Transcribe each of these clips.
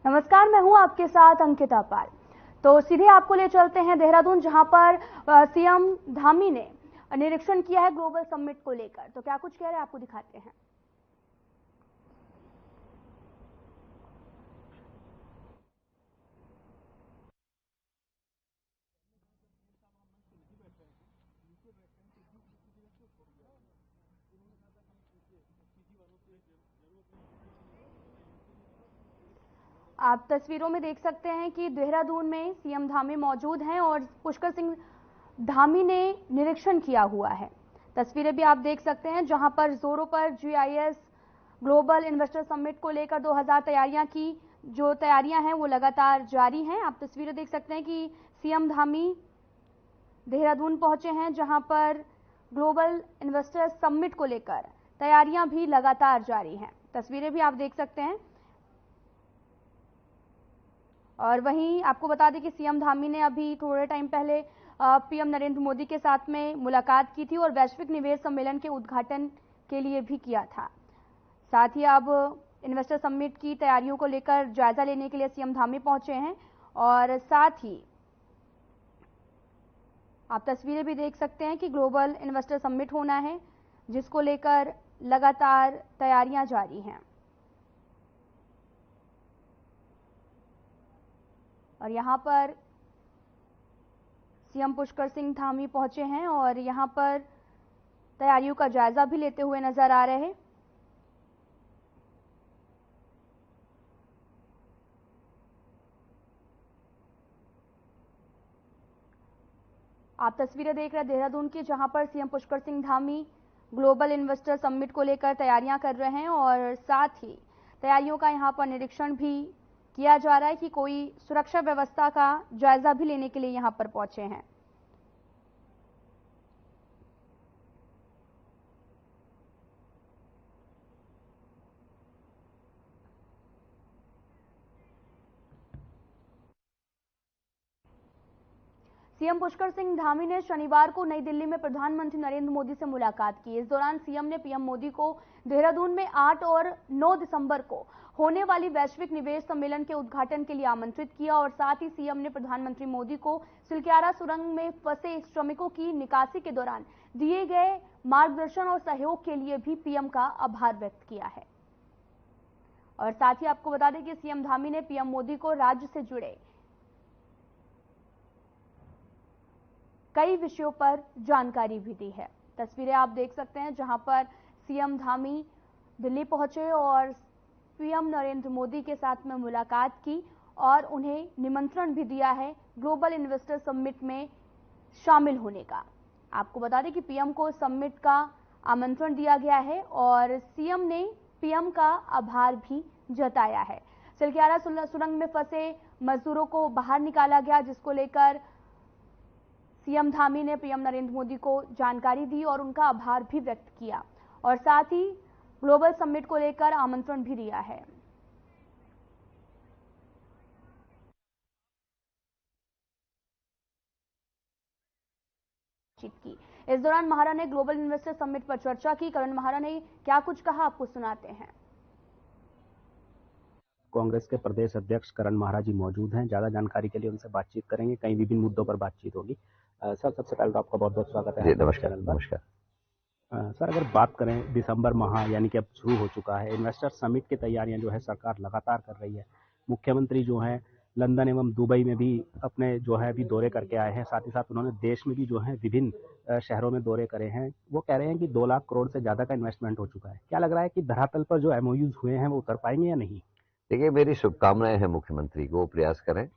नमस्कार, मैं हूं आपके साथ अंकिता पाल। तो सीधे आपको ले चलते हैं देहरादून, जहां पर सीएम धामी ने निरीक्षण किया है ग्लोबल समिट को लेकर। तो क्या कुछ कह रहे हैं, आपको दिखाते हैं। आप तस्वीरों में देख सकते हैं कि देहरादून में सीएम धामी मौजूद हैं और पुष्कर सिंह धामी ने निरीक्षण किया हुआ है। तस्वीरें भी आप देख सकते हैं, जहां पर जोरों पर जीआईएस ग्लोबल इन्वेस्टर समिट को लेकर 2000 तैयारियां हैं वो लगातार जारी हैं। आप तस्वीरें देख सकते हैं कि सीएम धामी देहरादून पहुंचे हैं, जहां पर ग्लोबल इन्वेस्टर समिट को लेकर तैयारियां भी लगातार जारी हैं। तस्वीरें भी आप देख सकते हैं। और वहीं आपको बता दें कि सीएम धामी ने अभी थोड़े टाइम पहले पीएम नरेंद्र मोदी के साथ में मुलाकात की थी और वैश्विक निवेश सम्मेलन के उद्घाटन के लिए भी किया था। साथ ही अब इन्वेस्टर समिट की तैयारियों को लेकर जायजा लेने के लिए सीएम धामी पहुंचे हैं। और साथ ही आप तस्वीरें भी देख सकते हैं कि ग्लोबल इन्वेस्टर समिट होना है, जिसको लेकर लगातार तैयारियां जारी हैं। और यहां पर सीएम पुष्कर सिंह धामी पहुंचे हैं और यहां पर तैयारियों का जायजा भी लेते हुए नजर आ रहे हैं। आप तस्वीरें देख रहे हैं देहरादून की, जहां पर CM Pushkar Singh Dhami global investor summit को लेकर तैयारियां कर रहे हैं और साथ ही तैयारियों का यहां पर निरीक्षण भी किया जा रहा है कि कोई सुरक्षा व्यवस्था का जायजा भी लेने के लिए यहां पर पहुंचे हैं। सीएम पुष्कर सिंह धामी ने शनिवार को नई दिल्ली में प्रधानमंत्री नरेंद्र मोदी से मुलाकात की। इस दौरान सीएम ने पीएम मोदी को देहरादून में 8 और 9 दिसंबर को होने वाली वैश्विक निवेश सम्मेलन के उद्घाटन के लिए आमंत्रित किया और साथ ही सीएम ने प्रधानमंत्री मोदी को सिलक्यारा सुरंग में फंसे श्रमिकों की निकासी के दौरान दिए गए मार्गदर्शन और सहयोग के लिए भी पीएम का आभार व्यक्त किया है। और साथ ही आपको बता दें कि सीएम धामी ने पीएम मोदी को राज्य से जुड़े कई विषयों पर जानकारी भी दी है। तस्वीरें आप देख सकते हैं, जहां पर सीएम धामी दिल्ली पहुंचे और पीएम नरेंद्र मोदी के साथ में मुलाकात की और उन्हें निमंत्रण भी दिया है ग्लोबल इन्वेस्टर समिट में शामिल होने का। आपको बता दें कि पीएम को समिट का आमंत्रण दिया गया है और सीएम ने पीएम का आभार भी जताया है। सिलक्यारा सुरंग में फंसे मजदूरों को बाहर निकाला गया, जिसको लेकर सीएम धामी ने पीएम नरेंद्र मोदी को जानकारी दी और उनका आभार भी व्यक्त किया और साथ ही ग्लोबल समिट को लेकर आमंत्रण भी दिया है। इस दौरान महारा ने ग्लोबल इन्वेस्टर समिट पर चर्चा की। करण महारा ने क्या कुछ कहा, आपको सुनाते हैं। कांग्रेस के प्रदेश अध्यक्ष करण महारा जी मौजूद हैं। ज्यादा जानकारी के लिए उनसे बातचीत करेंगे, कई विभिन्न मुद्दों पर बातचीत होगी। सर, सबसे पहले तो आपका बहुत बहुत स्वागत है। नमस्कार। नमस्कार सर, अगर बात करें दिसंबर माह यानी कि अब शुरू हो चुका है, इन्वेस्टर समिट की तैयारियां जो है सरकार लगातार कर रही है। मुख्यमंत्री जो है लंदन एवं दुबई में भी अपने जो है अभी दौरे करके आए हैं। साथ ही साथ उन्होंने देश में भी जो है विभिन्न शहरों में दौरे करे हैं। वो कह रहे हैं कि 2 लाख करोड़ से ज्यादा का इन्वेस्टमेंट हो चुका है। क्या लग रहा है कि धरातल पर जो एमओयूज हुए हैं वो उतर पाएंगे या नहीं? देखिए, मेरी शुभकामनाएं हैं मुख्यमंत्री को, प्रयास करें,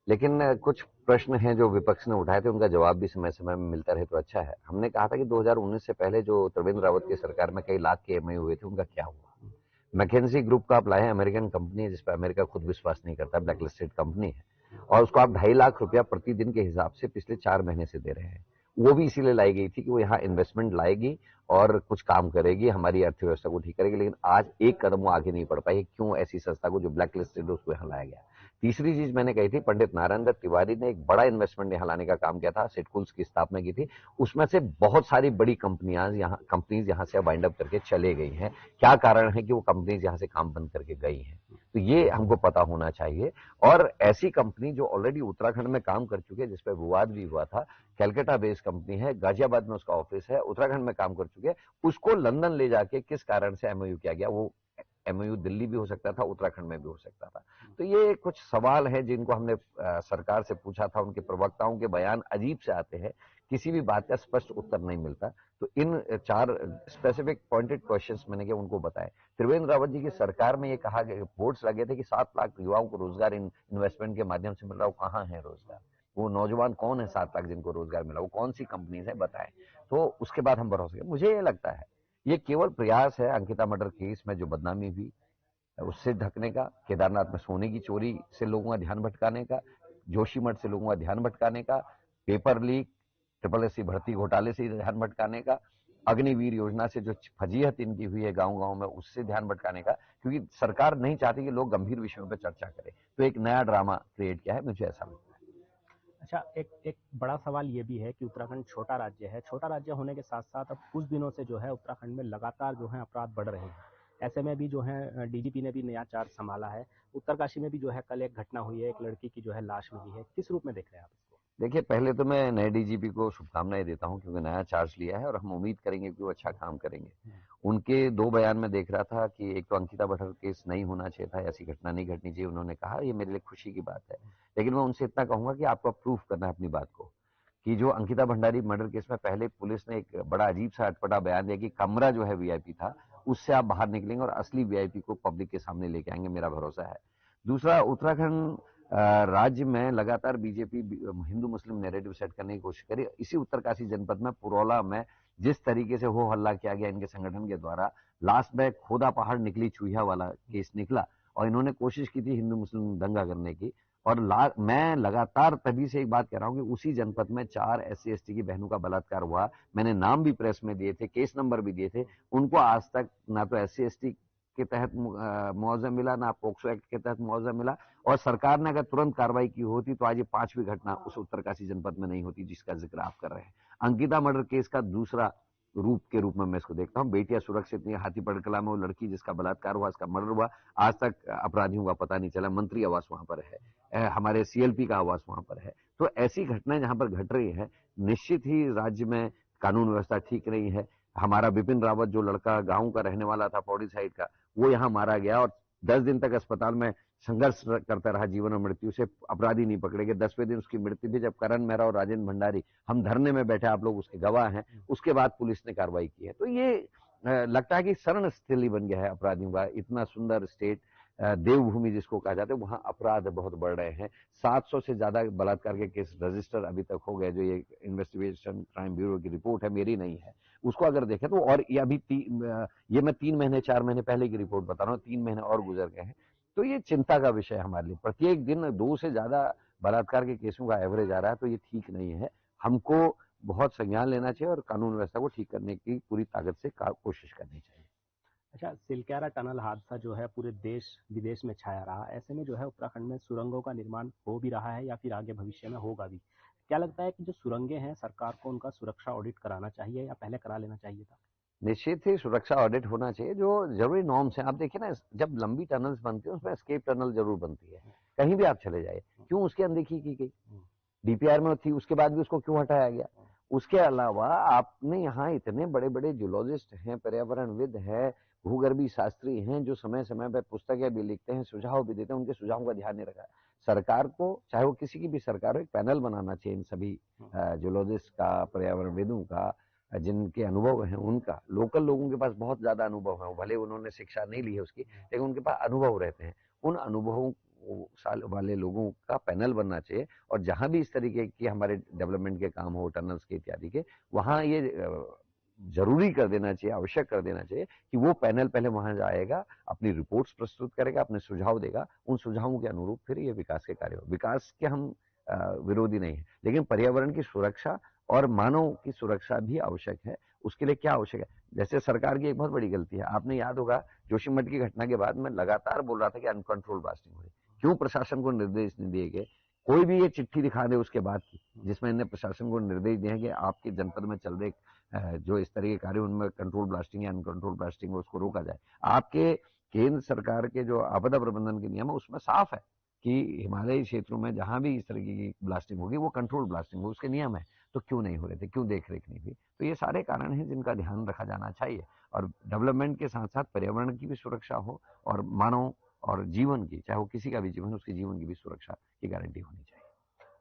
लेकिन कुछ प्रश्न हैं जो विपक्ष ने उठाए थे, उनका जवाब भी समय समय में मिलता रहे तो अच्छा है। हमने कहा था कि 2019 से पहले जो त्रिवेंद्र रावत की सरकार में कई लाख के एमओयू हुए थे, उनका क्या हुआ। मैकेंजी ग्रुप का आप लाए हैं, अमेरिकन कंपनी है जिस पर अमेरिका खुद विश्वास नहीं करता, ब्लैक लिस्टेड कंपनी है, और उसको आप 2.5 लाख रुपया प्रतिदिन के हिसाब से पिछले 4 महीने से दे रहे हैं। वो भी इसीलिए लाई गई थी कि वो यहाँ इन्वेस्टमेंट लाएगी और कुछ काम करेगी, हमारी अर्थव्यवस्था को ठीक करेगी, लेकिन आज एक कदम वो आगे नहीं बढ़ पाई। क्यों? ऐसी संस्था को जो ब्लैक लिस्टेड है उसको यहाँ लाया गया। तीसरी चीज मैंने कही थी, पंडित नारायण दत्त तिवारी ने एक बड़ा इन्वेस्टमेंट यहाँ लाने का काम किया था, सिडकुल्स की स्थापना की थी। उसमें से बहुत सारी बड़ी कंपनीज यहाँ से वाइंड अप करके चले गई हैं। क्या कारण है कि वो कंपनीज यहाँ से काम बंद करके गई हैं, तो ये हमको पता होना चाहिए। और ऐसी कंपनी जो ऑलरेडी उत्तराखंड में काम कर चुकी है, जिसपे विवाद भी हुआ था, कैलकाटा बेस्ड कंपनी है, गाजियाबाद में उसका ऑफिस है, उत्तराखंड में काम कर चुके हैं, उसको लंदन ले जाके किस कारण से एमओयू किया गया? वो एमओयू दिल्ली भी हो सकता था, उत्तराखंड में भी हो सकता था। तो ये कुछ सवाल है जिनको हमने सरकार से पूछा था, उनके प्रवक्ताओं के बयान अजीब से आते हैं, किसी भी बात का स्पष्ट उत्तर नहीं मिलता। तो इन 4 स्पेसिफिक पॉइंटेड क्वेश्चंस मैंने क्या उनको बताए। त्रिवेंद्र रावत जी की सरकार में ये कहा गया, बोर्ड्स लगे थे कि 7 लाख युवाओं को रोजगार इन्वेस्टमेंट के माध्यम से मिल रहा, वो कहाँ है रोजगार? वो नौजवान कौन है 7 लाख जिनको रोजगार मिला? वो कौन सी कंपनीज है, बताएं। तो उसके बाद हम भरोसे, मुझे ये लगता है ये केवल प्रयास है अंकिता मर्डर केस में जो बदनामी हुई उससे ढकने का, केदारनाथ में सोने की चोरी से लोगों का ध्यान भटकाने का, जोशीमठ से लोगों का ध्यान भटकाने का, पेपर लीक, SSC भर्ती घोटाले से ध्यान भटकाने का, अग्निवीर योजना से जो फजीहत इनकी हुई है गांव गांव में उससे ध्यान भटकाने का, क्योंकि सरकार नहीं चाहती कि लोग गंभीर विषयों पर चर्चा करें। तो एक नया ड्रामा क्रिएट किया है, मुझे ऐसा लगता है। अच्छा, एक बड़ा सवाल ये भी है कि उत्तराखंड छोटा राज्य है। छोटा राज्य होने के साथ साथ अब कुछ दिनों से जो है उत्तराखंड में लगातार जो है अपराध बढ़ रहे हैं। ऐसे में भी जो है डीजीपी ने भी नया चार्ज संभाला है। उत्तरकाशी में भी जो है कल एक घटना हुई है, एक लड़की की जो है लाश मिली है। किस रूप में देख रहे हैं आप इसको? देखिए, पहले तो मैं नए डीजीपी को शुभकामनाएं देता हूं, क्योंकि नया चार्ज लिया है और हम उम्मीद करेंगे कि वो अच्छा काम करेंगे। उनके 2 बयान में देख रहा था कि एक तो अंकिता मर्डर केस नहीं होना चाहिए था, ऐसी घटना नहीं घटनी चाहिए। उन्होंने कहा, ये मेरे लिए खुशी की बात है। लेकिन मैं उनसे इतना कहूंगा कि आपको प्रूफ करना है अपनी बात को, कि जो अंकिता भंडारी मर्डर केस में पहले पुलिस ने एक बड़ा अजीब सा अटपटा बयान दिया कि कमरा जो है वीआईपी था, उससे आप बाहर निकलेंगे और असली वीआईपी को पब्लिक के सामने लेके आएंगे, मेरा भरोसा है। दूसरा, उत्तराखंड राज्य में लगातार बीजेपी हिंदू मुस्लिम नैरेटिव सेट करने की कोशिश करी। इसी उत्तरकाशी जनपद में पुरौला में जिस तरीके से हो हल्ला किया गया इनके संगठन के द्वारा, लास्ट में खोदा पहाड़ निकली चूहिया वाला केस निकला, और इन्होंने कोशिश की थी हिंदू मुस्लिम दंगा करने की। और मैं लगातार तभी से एक बात कह रहा हूं कि उसी जनपद में 4 SC ST की बहनों का बलात्कार हुआ। मैंने नाम भी प्रेस में दिए थे, केस नंबर भी दिए थे। उनको आज तक ना तो SC ST के तहत मुआवजा मिला, ना पोक्सो एक्ट के तहत मुआवजा मिला। और सरकार ने अगर तुरंत कार्रवाई की होती तो आज ये 5वीं घटना उस उत्तरकाशी जनपद में नहीं होती जिसका जिक्र आप कर रहे हैं। अंकिता मर्डर केस का दूसरा रूप के रूप में मैं इसको देखता हूं। बेटियां सुरक्षित नहीं, हाथीपड़ कला में वो लड़की जिसका बलात्कार हुआ, इसका मर्डर हुआ, आज तक अपराधियों का पता नहीं चला। मंत्री आवास वहां पर है, हमारे CLP का आवास वहां पर है। तो ऐसी घटनाएं जहां पर घट रही है, निश्चित ही राज्य में कानून व्यवस्था ठीक नहीं है। हमारा विपिन रावत जो लड़का गांव का रहने वाला था, पौड़ी साइड का, वो यहाँ मारा गया और 10 दिन तक अस्पताल में संघर्ष करता रहा जीवन और मृत्यु से, अपराधी नहीं पकड़े गए। 10वें दिन उसकी मृत्यु भी, जब करण मेहरा और राजेंद्र भंडारी हम धरने में बैठे, आप लोग उसके गवाह हैं, उसके बाद पुलिस ने कार्रवाई की है। तो ये लगता है कि शरण स्थली बन गया है अपराधियों का। इतना सुंदर स्टेट, देवभूमि जिसको कहा जाता है, वहां अपराध बहुत बढ़ रहे हैं। 700 से ज्यादा बलात्कार के केस रजिस्टर अभी तक हो गए, जो ये इन्वेस्टिगेशन क्राइम ब्यूरो की रिपोर्ट है, मेरी नहीं है। उसको अगर देखें तो, और ये अभी ये मैं 3 महीने 4 महीने पहले की रिपोर्ट बता रहा हूँ, 3 महीने और गुजर गए हैं। तो ये चिंता का विषय है हमारे लिए। प्रत्येक दिन 2 से ज्यादा बलात्कार के केसों का एवरेज आ रहा है, तो ये ठीक नहीं है। हमको बहुत संज्ञान लेना चाहिए और कानून व्यवस्था को ठीक करने की पूरी ताकत से कोशिश करनी चाहिए। अच्छा, सिलक्यारा टनल हादसा जो है पूरे देश विदेश में छाया रहा। ऐसे में जो है उत्तराखंड में सुरंगों का निर्माण हो भी रहा है या फिर आगे भविष्य में होगा भी। क्या लगता है कि जो सुरंगें हैं, सरकार को उनका सुरक्षा ऑडिट कराना चाहिए या पहले करा लेना चाहिए था? निश्चित ही सुरक्षा ऑडिट होना चाहिए, जो जरूरी नॉर्म्स हैं। आप देखिए ना, जब लंबी टनल्स बनती है उसमें एस्केप टनल जरूर बनती है। कहीं भी आप चले जाइए, क्यों उसकी अनदेखी की गई? DPR में थी, उसके बाद भी उसको क्यों हटाया गया? उसके अलावा आपने यहाँ इतने बड़े बड़े जूलॉजिस्ट हैं, पर्यावरणविद हैं, भूगर्भी शास्त्री हैं, जो समय समय पर पुस्तकें भी लिखते हैं, सुझाव भी देते हैं, उनके सुझावों का ध्यान नहीं रखा। सरकार को, चाहे वो किसी की भी सरकार हो, एक पैनल बनाना चाहिए इन सभी जूलॉजिस्ट का, पर्यावरणविदों का, जिनके अनुभव हैं उनका। लोकल लोगों के पास बहुत ज्यादा अनुभव है, भले उन्होंने शिक्षा नहीं ली है उसकी, लेकिन उनके पास अनुभव रहते हैं। उन अनुभवों साल वाले लोगों का पैनल बनना चाहिए। और जहां भी इस तरीके की हमारे डेवलपमेंट के काम हो, टनल्स के इत्यादि के, वहां ये जरूरी कर देना चाहिए, आवश्यक कर देना चाहिए कि वो पैनल पहले वहां जाएगा, अपनी रिपोर्ट्स प्रस्तुत करेगा, अपने सुझाव देगा, उन सुझावों के अनुरूप फिर ये विकास के कार्य हो। विकास के हम विरोधी नहीं है, लेकिन पर्यावरण की सुरक्षा और मानव की सुरक्षा भी आवश्यक है। उसके लिए क्या आवश्यक है? जैसे सरकार की एक बहुत बड़ी गलती है, आपने याद होगा जोशीमठ की घटना के बाद मैं लगातार बोल रहा था कि अनकंट्रोल ब्लास्टिंग हो रही। क्यों प्रशासन को निर्देश नहीं दिए गए? कोई भी ये चिट्ठी दिखा दे उसके बाद की, जिसमें इन्हें प्रशासन को निर्देश दिए कि आपके जनपद में चल रहे जो इस तरह के कार्य उनमें कंट्रोल ब्लास्टिंग या अनकंट्रोल ब्लास्टिंग उसको रोका जाए। आपके केंद्र सरकार के जो आपदा प्रबंधन के नियम है उसमें साफ है कि हिमालयी क्षेत्रों में जहां भी इस तरह की ब्लास्टिंग होगी वो कंट्रोल ब्लास्टिंग हो, उसके नियम है। तो क्यों नहीं हो रहे थे, क्यों देख रेख नहीं हुई? तो ये सारे कारण हैं जिनका ध्यान रखा जाना चाहिए, और डेवलपमेंट के साथ साथ पर्यावरण की भी सुरक्षा हो और मानव और जीवन की, चाहे वो किसी का भी जीवन, उसके जीवन की भी सुरक्षा की गारंटी होनी चाहिए।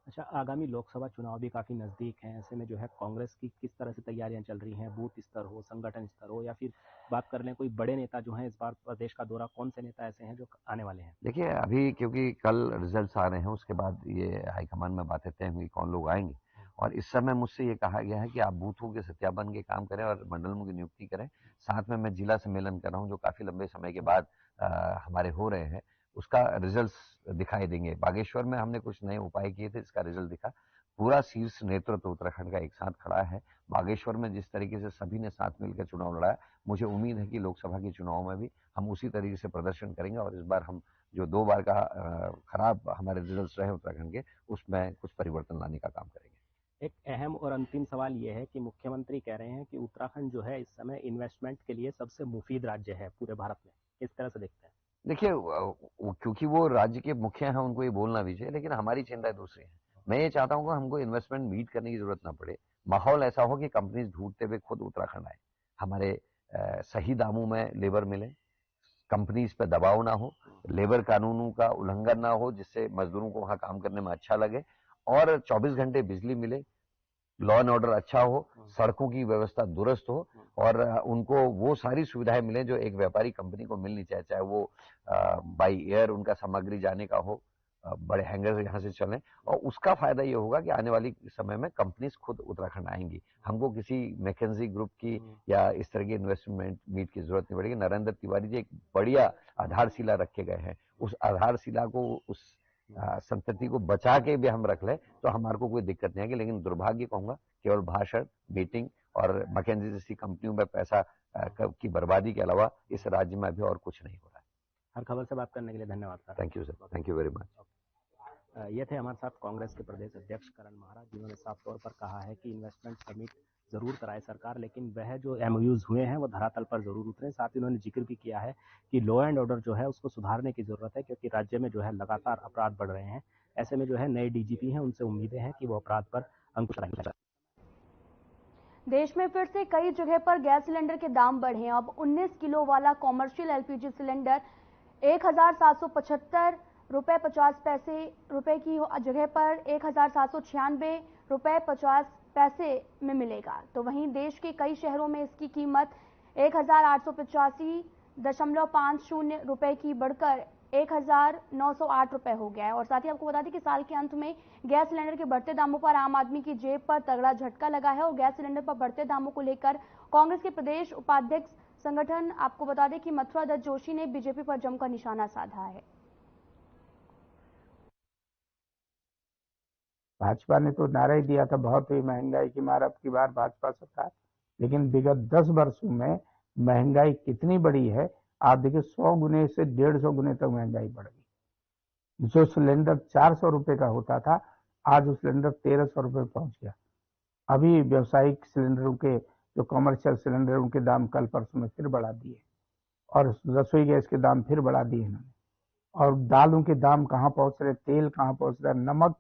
अच्छा, आगामी लोकसभा चुनाव भी काफ़ी नज़दीक हैं, ऐसे में जो है कांग्रेस की किस तरह से तैयारियां चल रही हैं? बूथ स्तर हो, संगठन स्तर हो, या फिर बात कर लें कोई बड़े नेता जो हैं इस बार प्रदेश का दौरा, कौन से नेता ऐसे हैं जो आने वाले हैं? देखिए, अभी क्योंकि कल रिजल्ट्स आ रहे हैं, उसके बाद ये हाईकमान में बातें तय होंगी कौन लोग आएंगे, और इस समय मुझसे ये कहा गया है कि आप बूथों के सत्यापन के काम करें और मंडलों की नियुक्ति करें। साथ में मैं जिला सम्मेलन कर रहा हूँ जो काफी लंबे समय के बाद हमारे हो रहे हैं, उसका रिजल्ट्स दिखाई देंगे। बागेश्वर में हमने कुछ नए उपाय किए थे, इसका रिजल्ट दिखा। पूरा शीर्ष नेतृत्व उत्तराखंड का एक साथ खड़ा है। बागेश्वर में जिस तरीके से सभी ने साथ मिलकर चुनाव लड़ाया, मुझे उम्मीद है कि लोकसभा के चुनाव में भी हम उसी तरीके से प्रदर्शन करेंगे, और इस बार हम जो 2 बार का खराब हमारे रिजल्ट्स रहे उत्तराखंड के, उसमें कुछ परिवर्तन लाने का काम करेंगे। एक अहम और अंतिम सवाल ये है कि मुख्यमंत्री कह रहे हैं कि उत्तराखंड जो है इस समय इन्वेस्टमेंट के लिए सबसे मुफीद राज्य है पूरे भारत में, किस तरह से देखते हैं? देखिए, क्योंकि वो राज्य के मुखिया हैं, उनको ये बोलना भी चाहिए, लेकिन हमारी चिंता दूसरी है। मैं ये चाहता हूँ कि हमको इन्वेस्टमेंट मीट करने की जरूरत ना पड़े। माहौल ऐसा हो कि कंपनीज ढूंढते हुए खुद उत्तराखंड आए, हमारे सही दामों में लेबर मिले, कंपनीज पे दबाव ना हो, लेबर कानूनों का उल्लंघन ना हो जिससे मजदूरों को वहां काम करने में अच्छा लगे, और 24 घंटे बिजली मिले, लॉ एंड ऑर्डर अच्छा हो, सड़कों की व्यवस्था दुरुस्त हो, और उनको वो सारी सुविधाएं मिले जो एक व्यापारी कंपनी को मिलनी चाहिए, चाहे वो बाई एयर उनका सामग्री जाने का हो, बड़े हैंगर यहाँ से चलें, और उसका फायदा ये होगा कि आने वाली समय में कंपनीज खुद उत्तराखंड आएंगी। हमको किसी मैकेंजी ग्रुप की या इस तरह की इन्वेस्टमेंट मीट की जरूरत नहीं पड़ेगी। नरेंद्र तिवारी जी एक बढ़िया आधारशिला रखे गए हैं, उस आधारशिला को, उस संतति को बचा के भी हम रख ले तो हमारे को कोई दिक्कत नहीं आएगी। लेकिन दुर्भाग्य कहूंगा, केवल भाषण, मीटिंग और मैकेंजी जैसी कंपनियों में पैसा की बर्बादी के अलावा इस राज्य में अभी और कुछ नहीं हो रहा है। हर खबर से बात करने के लिए धन्यवाद sir. Thank you sir, thank you very much. ये थे हमारे साथ कांग्रेस के प्रदेश अध्यक्ष करण महाराज, जिन्होंने साफ तौर पर कहा है कि इन्वेस्टमेंट समिट जरूर कराए सरकार, लेकिन वह जो एमओयूज हुए हैं वो धरातल पर जरूर उतरे। साथ ही उन्होंने जिक्र भी किया है कि लॉ एंड ऑर्डर जो है उसको सुधारने की जरूरत है, क्योंकि राज्य में जो है लगातार अपराध बढ़ रहे हैं। ऐसे में जो है नए डीजीपी हैं, उनसे उम्मीदें हैं कि वो अपराध पर अंकुश लगाएंगे। देश में फिर से कई जगह पर गैस सिलेंडर के दाम बढ़े हैं। अब 19 किलो वाला कॉमर्शियल एलपीजी सिलेंडर 1775 रुपए 50 पैसे रुपए की जगह पर 1796 रुपए 50 पैसे में मिलेगा। तो वहीं देश के कई शहरों में इसकी कीमत 1885.50 रुपए की बढ़कर 1908 रुपए हो गया है। और साथ ही आपको बता दें कि साल के अंत में गैस सिलेंडर के बढ़ते दामों पर आम आदमी की जेब पर तगड़ा झटका लगा है। और गैस सिलेंडर पर बढ़ते दामों को लेकर कांग्रेस के प्रदेश उपाध्यक्ष संगठन, आपको बता दें कि मथुरा दत्त जोशी ने बीजेपी पर जमकर निशाना साधा है। भाजपा ने तो नारा ही दिया था बहुत ही महंगाई की मार अब की बार भाजपा सरकार, लेकिन विगत 10 वर्षों में महंगाई कितनी बढ़ी है आप देखिए। 100 गुने से 150 गुने तक महंगाई बढ़ गई। जो सिलेंडर 400 रुपए का होता था आज वो सिलेंडर 1300 रुपए पहुंच गया। अभी व्यवसायिक सिलेंडरों के जो कमर्शियल सिलेंडर उनके दाम कल परसों में फिर बढ़ा दिए, और रसोई गैस के दाम फिर बढ़ा दिए इन्होंने। और दालों के दाम कहाँ पहुंच रहे, तेल कहाँ पहुंच रहा है, नमक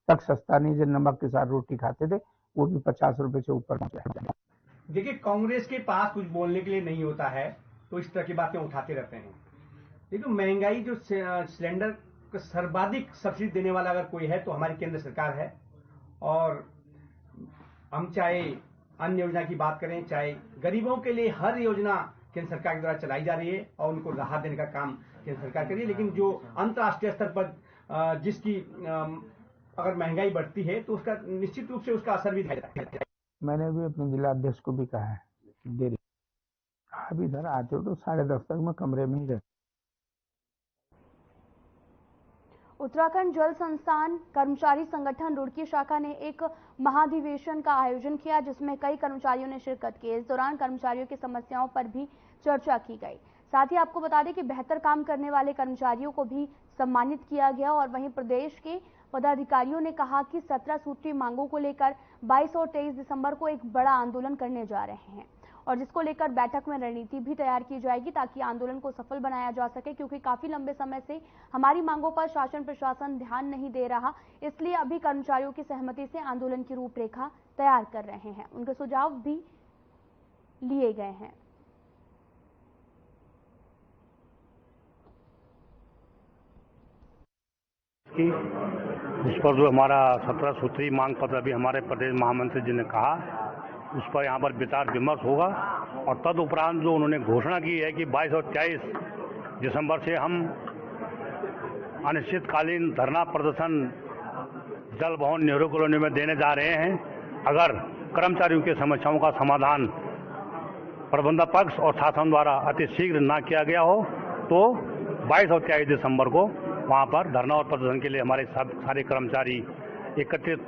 तक सस्ता नहीं। जो नमक के साथ रोटी खाते थे वो भी 50 रुपए से ऊपर पहुंच गया। देखिए, कांग्रेस के पास कुछ बोलने के लिए नहीं होता है तो इस तरह की बातें उठाते रहते हैं। देखिए, महंगाई जो सिलेंडर को सर्वाधिक सब्सिडी देने वाला अगर कोई है तो हमारी केंद्र सरकार है। और हम चाहे अन्य योजना की बात करें, चाहे गरीबों के लिए हर योजना केंद्र सरकार के द्वारा चलाई जा रही है और उनको राहत देने का काम केंद्र सरकार कर रही है। लेकिन जो अंतर्राष्ट्रीय स्तर पर जिसकी अगर महंगाई बढ़ती है तो उसका निश्चित रूप से उसका असर भी दिखाई देता है। मैंने भी अपने जिला अध्यक्ष को भी कहा है, देरी आप इधर आते हो तो 10:30 तक मैं कमरे में ही रहता। उत्तराखंड जल संस्थान कर्मचारी संगठन रुड़की शाखा ने एक महाधिवेशन का आयोजन किया, जिसमें कई कर्मचारियों ने शिरकत की। इस दौरान कर्मचारियों की समस्याओं पर भी चर्चा की गई। साथ ही आपको बता दें कि बेहतर काम करने वाले कर्मचारियों को भी सम्मानित किया गया। और वहीं प्रदेश के पदाधिकारियों ने कहा कि 17 सूत्रीय मांगों को लेकर 22 और 23 दिसंबर को एक बड़ा आंदोलन करने जा रहे हैं, और जिसको लेकर बैठक में रणनीति भी तैयार की जाएगी ताकि आंदोलन को सफल बनाया जा सके। क्योंकि काफी लंबे समय से हमारी मांगों पर शासन प्रशासन ध्यान नहीं दे रहा, इसलिए अभी कर्मचारियों की सहमति से आंदोलन की रूपरेखा तैयार कर रहे हैं। उनके सुझाव भी लिए गए हैं। उस पर जो हमारा 17 सूत्री मांग पत्र अभी हमारे प्रदेश महामंत्री जी ने कहा, उस पर यहाँ पर विचार विमर्श होगा। और तदुपरांत जो उन्होंने घोषणा की है कि 22 और 23 दिसंबर से हम अनिश्चितकालीन धरना प्रदर्शन जल भवन नेहरू कॉलोनी में देने जा रहे हैं। अगर कर्मचारियों की समस्याओं का समाधान प्रबंधक पक्ष और शासन द्वारा अति शीघ्र न किया गया हो तो 22 और 23 दिसंबर को वहां पर धरना और प्रदर्शन के लिए हमारे सारे कर्मचारी एकत्रित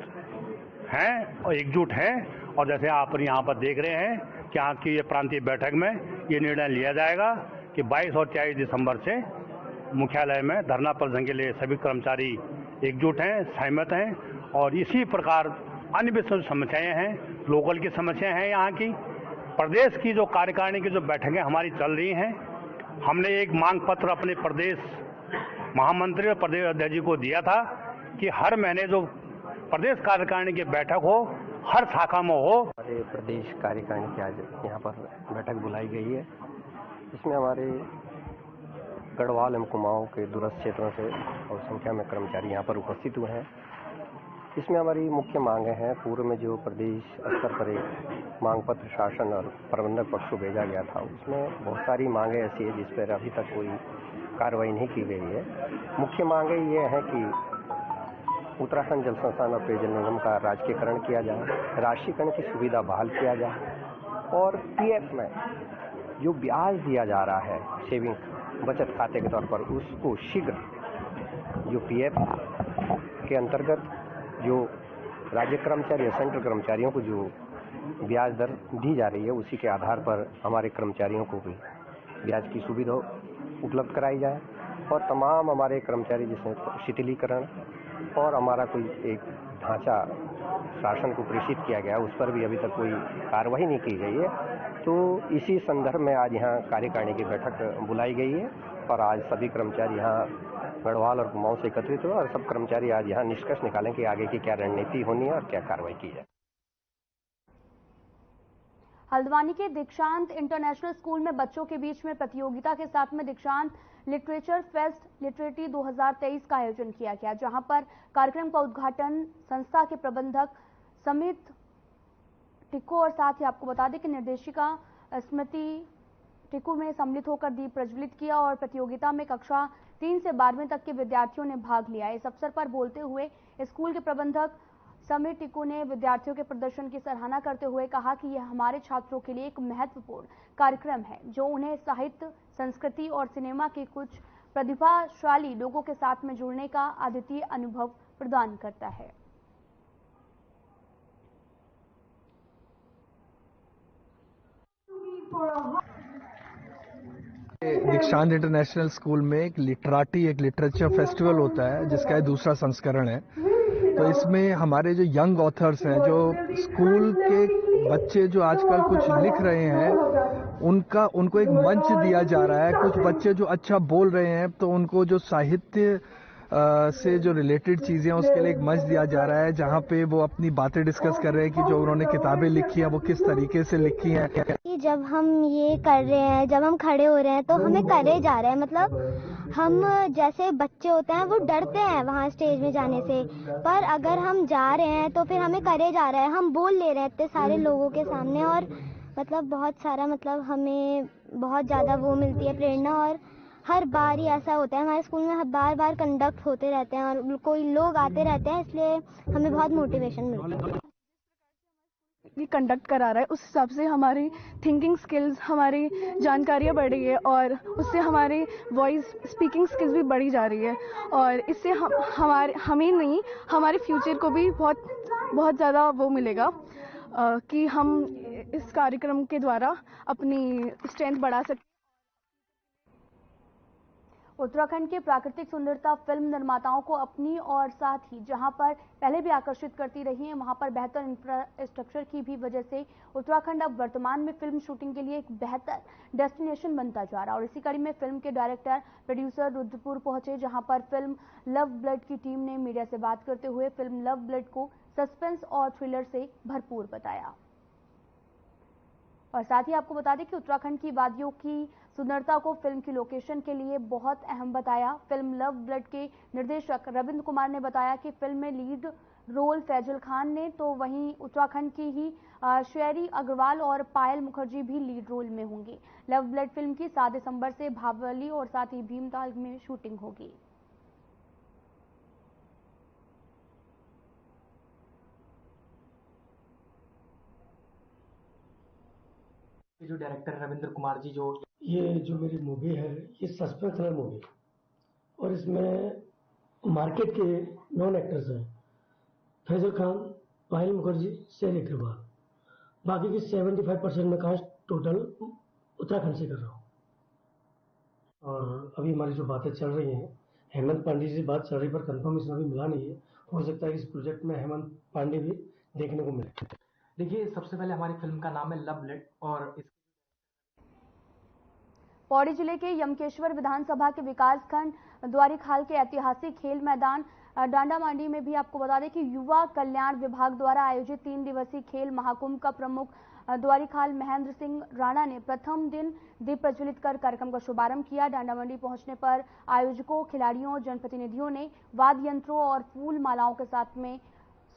हैं और एकजुट हैं। और जैसे आप यहाँ पर देख रहे हैं कि यहाँ की ये प्रांतीय बैठक में ये निर्णय लिया जाएगा कि 22 और 23 दिसंबर से मुख्यालय में धरना प्रदर्शन के लिए सभी कर्मचारी एकजुट हैं, सहमत हैं। और इसी प्रकार अन्य भी समस्याएं हैं, लोकल की समस्याएं हैं, यहाँ की प्रदेश की जो कार्यकारिणी की जो बैठकें हमारी चल रही हैं। हमने एक मांग पत्र अपने प्रदेश महामंत्री और प्रदेश अध्यक्ष जी को दिया था कि हर महीने जो प्रदेश कार्यकारिणी की बैठक हो, हर शाखा में हो। हमारे प्रदेश कार्यकारिणी की आज यहाँ पर बैठक बुलाई गई है। इसमें हमारे गढ़वाल एवं कुमाऊं के दूरस्थ क्षेत्रों से और संख्या में कर्मचारी यहाँ पर उपस्थित हुए हैं। इसमें हमारी मुख्य मांगें हैं। पूर्व में जो प्रदेश स्तर पर एक मांग पत्र शासन और प्रबंधक पक्ष को भेजा गया था, उसमें बहुत सारी मांगें ऐसी है जिस पर अभी तक कोई कार्रवाई नहीं की गई है। मुख्य मांगें ये हैं कि उत्तराखंड जल संस्थान और पेयजल निगम का राजकीयकरण किया जाए, राष्ट्रीयकरण की सुविधा बहाल किया जाए, और पीएफ में जो ब्याज दिया जा रहा है सेविंग बचत खाते के तौर पर, उसको शीघ्र जो पीएफ के अंतर्गत जो राज्य कर्मचारी या सेंट्रल कर्मचारियों को जो ब्याज दर दी जा रही है, उसी के आधार पर हमारे कर्मचारियों को भी ब्याज की सुविधा उपलब्ध कराई जाए। और तमाम हमारे कर्मचारी जिसमें शिथिलीकरण और हमारा कोई एक ढांचा शासन को प्रेषित किया गया, उस पर भी अभी तक कोई कार्रवाई नहीं की गई है। तो इसी संदर्भ में आज यहाँ कार्यकारिणी की बैठक बुलाई गई है और आज सभी कर्मचारी यहाँ गढ़वाल और कुमाऊं से एकत्रित हुए और सब कर्मचारी आज यहाँ निष्कर्ष निकालें कि आगे की क्या रणनीति होनी है और क्या कार्रवाई की जाए। हल्द्वानी के दीक्षांत इंटरनेशनल स्कूल में बच्चों के बीच में प्रतियोगिता के साथ में दीक्षांत लिटरेचर फेस्ट लिटरेटी 2023 का आयोजन किया गया, जहां पर कार्यक्रम का उद्घाटन संस्था के प्रबंधक समित टिक्कू और साथ ही आपको बता दें कि निर्देशिका स्मृति टिक्कू में सम्मिलित होकर दीप प्रज्वलित किया। और प्रतियोगिता में कक्षा 3 से 12वीं तक के विद्यार्थियों ने भाग लिया। इस अवसर पर बोलते हुए स्कूल के प्रबंधक समित टिक्कू ने विद्यार्थियों के प्रदर्शन की सराहना करते हुए कहा कि यह हमारे छात्रों के लिए एक महत्वपूर्ण कार्यक्रम है, जो उन्हें साहित्य, संस्कृति और सिनेमा के कुछ प्रतिभाशाली लोगों के साथ में जुड़ने का अद्वितीय अनुभव प्रदान करता है। दीक्षांत इंटरनेशनल स्कूल में एक लिटरेचर फेस्टिवल होता है, जिसका ये दूसरा संस्करण है। तो इसमें हमारे जो यंग ऑथर्स हैं, जो स्कूल के बच्चे जो आजकल कुछ लिख रहे हैं, उनको एक मंच दिया जा रहा है। कुछ बच्चे जो अच्छा बोल रहे हैं, तो उनको जो साहित्य से जो रिलेटेड चीजें हैं उसके लिए एक मंच दिया जा रहा है, जहाँ पे वो अपनी बातें डिस्कस कर रहे हैं कि जो उन्होंने किताबें लिखी हैं वो किस तरीके से लिखी हैं। जब हम ये कर रहे हैं, जब हम खड़े हो रहे हैं, तो हमें करे जा रहे हैं। मतलब हम जैसे बच्चे होते हैं वो डरते हैं वहाँ स्टेज में जाने से, पर अगर हम जा रहे हैं तो फिर हमें करे जा रहा है, हम बोल ले रहे हैं इतने सारे लोगों के सामने। और मतलब बहुत सारा हमें बहुत ज़्यादा वो मिलती है प्रेरणा। और हर बार ही ऐसा होता है, हमारे स्कूल में बार बार कंडक्ट होते रहते हैं और कोई लोग आते रहते हैं, इसलिए हमें बहुत मोटिवेशन मिलती है। ये कंडक्ट करा रहा है, उस हिसाब से हमारी थिंकिंग स्किल्स, हमारी जानकारियाँ बढ़ रही है और उससे हमारी वॉइस स्पीकिंग स्किल्स भी बढ़ी जा रही है। और इससे हमें नहीं, हमारे फ्यूचर को भी बहुत ज़्यादा वो मिलेगा कि हम इस कार्यक्रम के द्वारा अपनी स्ट्रेंथ बढ़ा सकते। उत्तराखंड की प्राकृतिक सुंदरता फिल्म निर्माताओं को अपनी और साथ ही जहां पर पहले भी आकर्षित करती रही है, वहां पर बेहतर इंफ्रास्ट्रक्चर की भी वजह से उत्तराखंड अब वर्तमान में फिल्म शूटिंग के लिए एक बेहतर डेस्टिनेशन बनता जा रहा है। और इसी कड़ी में फिल्म के डायरेक्टर प्रोड्यूसर रुद्रपुर पहुंचे, जहां पर फिल्म लव ब्लड की टीम ने मीडिया से बात करते हुए फिल्म लव ब्लड को सस्पेंस और थ्रिलर से भरपूर बताया। और साथ ही आपको बता दें कि उत्तराखंड की वादियों की सुंदरता को फिल्म की लोकेशन के लिए बहुत अहम बताया। फिल्म लव ब्लड के निर्देशक रविंद्र कुमार ने बताया कि फिल्म में लीड रोल फैजल खान ने, तो वहीं उत्तराखंड की ही शेरी अग्रवाल और पायल मुखर्जी भी लीड रोल में होंगी। लव ब्लड फिल्म की 7 दिसंबर से भावली और साथ ही भीमताल में शूटिंग होगी। जो डायरेक्टर रविंद्र कुमार जी, ये जो मेरी मूवी है ये सस्पेंस थ्रिलर मूवी है और इसमें मार्केट के नॉन एक्टर्स हैं फैजल खान, पायल मुखर्जी, शेरी अग्रवाल। बाकी की 75% में कास्ट टोटल उत्तराखंड से कर रहा हूँ। और अभी हमारी जो बातें चल रही हैं, हेमंत पांडे जी से बात चल रही पर कंफर्मेशन अभी मिला नहीं है। हो सकता है कि इस प्रोजेक्ट में हेमंत पांडे भी देखने को मिले। देखिए, सबसे पहले हमारी फिल्म का नाम है लव ब्लड और पौड़ी जिले के यमकेश्वर विधानसभा के विकासखंड द्वारीखाल के ऐतिहासिक खेल मैदान डांडा मांडी में भी आपको बता दें कि युवा कल्याण विभाग द्वारा आयोजित 3 दिवसीय खेल महाकुंभ का प्रमुख द्वारीखाल महेंद्र सिंह राणा ने प्रथम दिन दीप प्रज्वलित कर कार्यक्रम का शुभारंभ किया। डांडा मंडी पहुंचने पर आयोजकों, खिलाड़ियों, जनप्रतिनिधियों ने वाद्य यंत्रों और फूल मालाओं के साथ में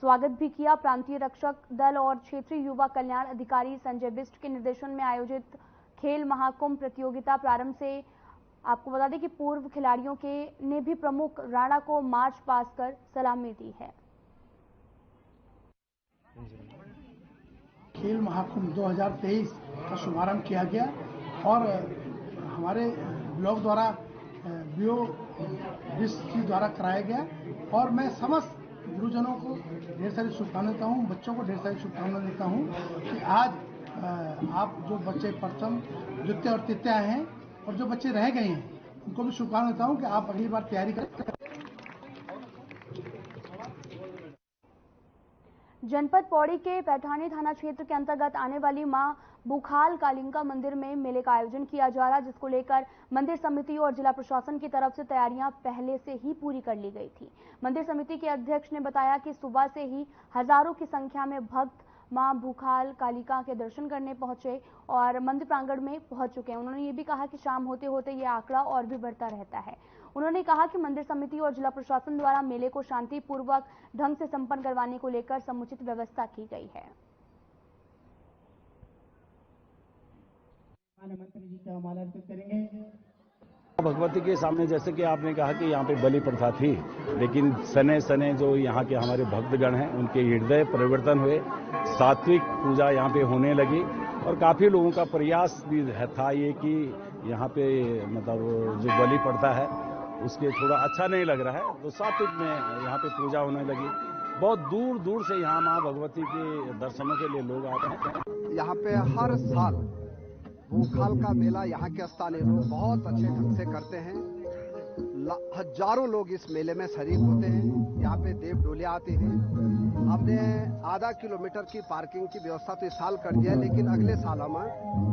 स्वागत भी किया। प्रांतीय रक्षक दल और क्षेत्रीय युवा कल्याण अधिकारी संजय बिष्ट के निर्देशन में आयोजित खेल महाकुंभ प्रतियोगिता प्रारंभ से आपको बता दें कि पूर्व खिलाड़ियों के ने भी प्रमुख राणा को मार्च पास कर सलामी दी है। खेल महाकुंभ 2023 का शुभारंभ किया गया और हमारे ब्लॉक द्वारा बीओ जी द्वारा कराया गया और मैं समस्त गुरुजनों को ढेर सारी शुभकामनाएं देता हूँ, बच्चों को ढेर सारी शुभकामनाएं देता हूँ कि आज आप जो बच्चे प्रथम, द्वितीय और तृतीय आए हैं और जो बच्चे रह गए हैं उनको भी शुभकामनाएं देता हूं कि आप अगली बार तैयारी करें। जनपद पौड़ी के पैठानी थाना क्षेत्र के अंतर्गत आने वाली मां बुखाल कालिंका मंदिर में मेले का आयोजन किया जा रहा, जिसको लेकर मंदिर समिति और जिला प्रशासन की तरफ से तैयारियां पहले से ही पूरी कर ली गई थी। मंदिर समिति के अध्यक्ष ने बताया कि सुबह से ही हजारों की संख्या में भक्त मां भूखाल कालिका के दर्शन करने पहुंचे और मंदिर प्रांगण में पहुंच चुके हैं। उन्होंने ये भी कहा कि शाम होते होते ये आंकड़ा और भी बढ़ता रहता है। उन्होंने कहा कि मंदिर समिति और जिला प्रशासन द्वारा मेले को शांतिपूर्वक ढंग से संपन्न करवाने को लेकर समुचित व्यवस्था की गई है। भगवती के सामने जैसे कि आपने कहा कि यहाँ पे बलि प्रथा थी, लेकिन सने सने जो यहाँ के हमारे भक्तगण हैं उनके हृदय परिवर्तन हुए, सात्विक पूजा यहाँ पे होने लगी और काफी लोगों का प्रयास भी था ये कि यहाँ पे मतलब जो बलि प्रथा है उसके थोड़ा अच्छा नहीं लग रहा है, तो सात्विक में यहाँ पे पूजा होने लगी। बहुत दूर दूर से यहाँ माँ भगवती के दर्शनों के लिए लोग आते हैं। यहाँ पे हर साल भूखाल का मेला यहाँ के स्थानीय लोग बहुत अच्छे ढंग से करते हैं। हजारों लोग इस मेले में शरीक होते हैं। यहाँ पे देव डोलियां आती हैं। हमने आधा किलोमीटर की पार्किंग की व्यवस्था तो इस साल कर दिया है, लेकिन अगले सालों में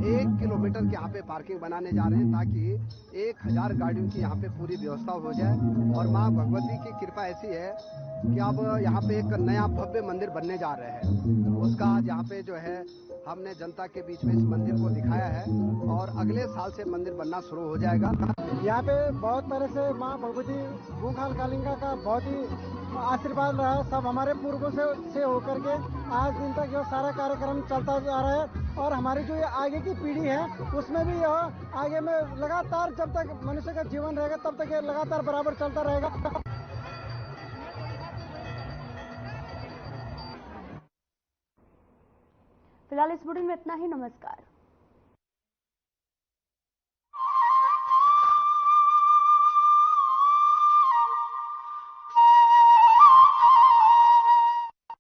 1 किलोमीटर के यहाँ पे पार्किंग बनाने जा रहे हैं ताकि 1000 गाड़ियों की यहाँ पे पूरी व्यवस्था हो जाए। और माँ भगवती की कृपा ऐसी है कि अब यहाँ पे एक नया भव्य मंदिर बनने जा रहे हैं। उसका आज यहाँ पे जो है हमने जनता के बीच में इस मंदिर को दिखाया है और अगले साल से मंदिर बनना शुरू हो जाएगा। यहाँ पे बहुत तरह से माँ भगवती भूखाल कालिका का बहुत ही आशीर्वाद रहा है। सब हमारे पूर्वों से होकर के आज दिन तक यह सारा कार्यक्रम चलता जा रहा है और हमारी जो ये आगे की पीढ़ी है उसमें भी यह आगे में लगातार जब तक मनुष्य का जीवन रहेगा तब तक ये लगातार बराबर चलता रहेगा। फिलहाल इस बुलेटिन में इतना ही। नमस्कार।